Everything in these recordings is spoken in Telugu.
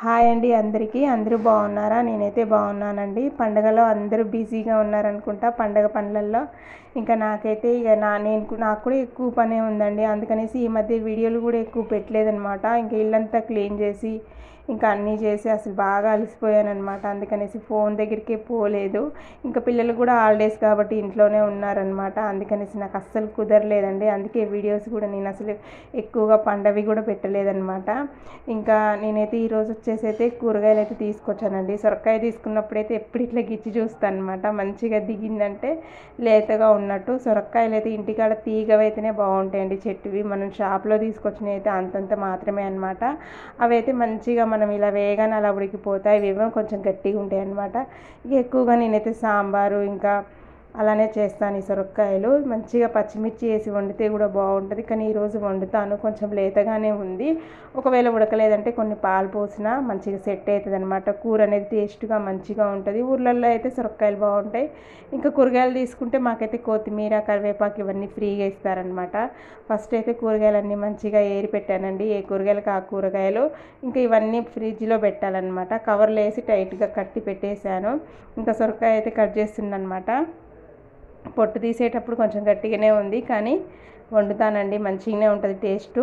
హాయ్ అండి అందరికీ. అందరూ బాగున్నారా? నేనైతే బాగున్నానండి. పండగలో అందరూ బిజీగా ఉన్నారనుకుంటా పండగ పనులల్లో. ఇంకా నాకైతే నాకు కూడా ఎక్కువ పనే ఉందండి. అందుకనేసి ఈ మధ్య వీడియోలు కూడా ఎక్కువ పెట్టలేదనమాట. ఇంకా ఇల్లంతా క్లీన్ చేసి ఇంకా అన్నీ చేసి అసలు బాగా అలసిపోయానమాట. అందుకనేసి ఫోన్ దగ్గరికే పోలేదు. ఇంకా పిల్లలు కూడా హాలిడేస్ కాబట్టి ఇంట్లోనే ఉన్నారనమాట. అందుకనేసి నాకు అస్సలు కుదరలేదండి. అందుకే వీడియోస్ కూడా నేను అసలు ఎక్కువగా పండవి కూడా పెట్టలేదనమాట. ఇంకా నేనైతే ఈరోజు వచ్చేసి అయితే కూరగాయలు అయితే తీసుకొచ్చానండి. సొరకాయ తీసుకున్నప్పుడైతే ఎప్పుడు ఇట్లా గిచ్చి చూస్తాను అనమాట. మంచిగా దిగిందంటే లేతగా ఉన్నట్టు. సొరకాయలు అయితే ఇంటికాడ తీగవైతేనే బాగుంటాయండి. చెట్టువి మనం షాప్లో తీసుకొచ్చినవి అయితే అంతంత మాత్రమే అనమాట. అవి అయితే మంచిగా మనం ఇలా వేగానే అలా ఉడికిపోతాయి. ఇవేమో కొంచెం గట్టిగా ఉంటాయి అనమాట. ఇక ఎక్కువగా నేనైతే సాంబారు ఇంకా అలానే చేస్తాను. ఈ సొరకాయలు మంచిగా పచ్చిమిర్చి వేసి వండితే కూడా బాగుంటుంది. కానీ ఈరోజు వండుతాను, కొంచెం లేతగానే ఉంది. ఒకవేళ ఉడకలేదంటే కొన్ని పాలు పోసినా మంచిగా సెట్ అవుతుంది అనమాట. కూర అనేది టేస్ట్గా మంచిగా ఉంటుంది. ఊర్లలో అయితే సొరకాయలు బాగుంటాయి. ఇంకా కూరగాయలు తీసుకుంటే మాకైతే కొత్తిమీర, కరివేపాకు ఇవన్నీ ఫ్రీగా ఇస్తారనమాట. ఫస్ట్ అయితే కూరగాయలన్నీ మంచిగా ఏరి పెట్టానండి. ఏ కూరగాయలకు ఆ కూరగాయలు. ఇంకా ఇవన్నీ ఫ్రిడ్జ్లో పెట్టాలన్నమాట. కవర్లో వేసి టైట్గా కట్టి పెట్టేశాను. ఇంకా సొరకాయ అయితే కట్ చేస్తుందన్నమాట. పొట్టు తీసేటప్పుడు కొంచెం గట్టిగానే ఉంది, కానీ వండుతానండి, మంచిగానే ఉంటుంది టేస్టు.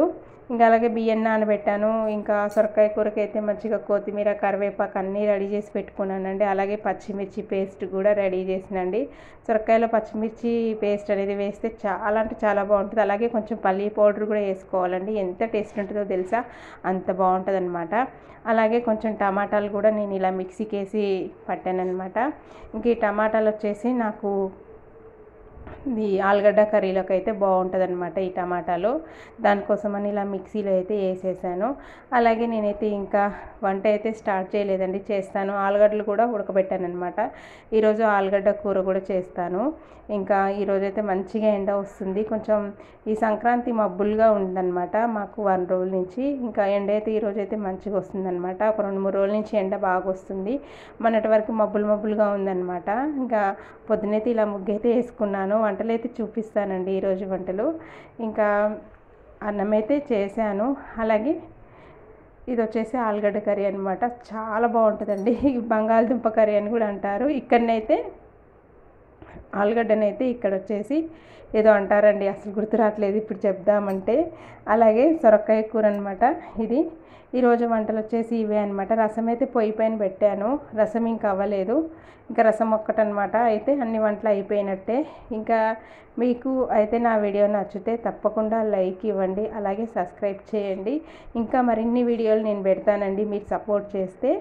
ఇంకా అలాగే బియ్యం నానబెట్టాను. ఇంకా సొరకాయ కూరకి అయితే మంచిగా కొత్తిమీర, కరివేపాకు అన్నీ రెడీ చేసి పెట్టుకున్నానండి. అలాగే పచ్చిమిర్చి పేస్ట్ కూడా రెడీ చేసినండి. సొరకాయలో పచ్చిమిర్చి పేస్ట్ అనేది వేస్తే చాలా అంటే చాలా బాగుంటుంది. అలాగే కొంచెం పల్లీ పౌడర్ కూడా వేసుకోవాలండి. ఎంత టేస్ట్ ఉంటుందో తెలుసా, అంత బాగుంటుంది అనమాట. అలాగే కొంచెం టమాటాలు కూడా నేను ఇలా మిక్సీకి వేసి పట్టానమాట. ఇంక ఈ టమాటాలు వచ్చేసి నాకు ఈ ఆలుగడ్డ కర్రీలోకి అయితే బాగుంటుంది అనమాట ఈ టమాటాలు. దానికోసమని ఇలా మిక్సీలో అయితే వేసేసాను. అలాగే నేనైతే ఇంకా వంట అయితే స్టార్ట్ చేయలేదండి, చేస్తాను. ఆలుగడ్డలు కూడా ఉడకబెట్టాను అనమాట. ఈరోజు ఆలుగడ్డ కూర కూడా చేస్తాను. ఇంకా ఈరోజైతే మంచిగా ఎండ వస్తుంది. కొంచెం ఈ సంక్రాంతి మబ్బులుగా ఉందన్నమాట మాకు 1 రోజుల నుంచి. ఇంకా ఎండ అయితే ఈరోజైతే మంచిగా వస్తుందన్నమాట. ఒక 2-3 రోజుల నుంచి ఎండ బాగా వస్తుంది. మొన్నటి వరకు మబ్బులుగా ఉందన్నమాట. ఇంకా పొద్దునైతే ఇలా ముగ్గైతే వేసుకున్నాను. వంటలు అయితే చూపిస్తానండి ఈరోజు వంటలు. ఇంకా అన్నం అయితే చేశాను. అలాగే ఇది వచ్చేసి ఆలుగడ్డ కర్రీ అనమాట. చాలా బాగుంటుందండి. బంగాళదుంప కర్రీ అని కూడా అంటారు. ఇక్కడనైతే ఆలుగడ్డనైతే ఇక్కడ వచ్చేసి ఏదో అంటారండి, అసలు గుర్తు రావట్లేదు ఇప్పుడు చెప్దామంటే. అలాగే సొరకాయ కూర అనమాట ఇది. ఈరోజు వంటలు వచ్చేసి ఇవే అనమాట. రసం అయితే పొయ్యి పైన పెట్టాను. రసం ఇంకా అవ్వలేదు. ఇంకా రసం ఒక్కటనమాట. అయితే అన్ని వంటలు అయిపోయినట్టే. ఇంకా మీకు అయితే నా వీడియో నచ్చితే తప్పకుండా లైక్ ఇవ్వండి. అలాగే సబ్స్క్రైబ్ చేయండి. ఇంకా మరిన్ని వీడియోలు నేను పెడతానండి, మీరు సపోర్ట్ చేస్తే.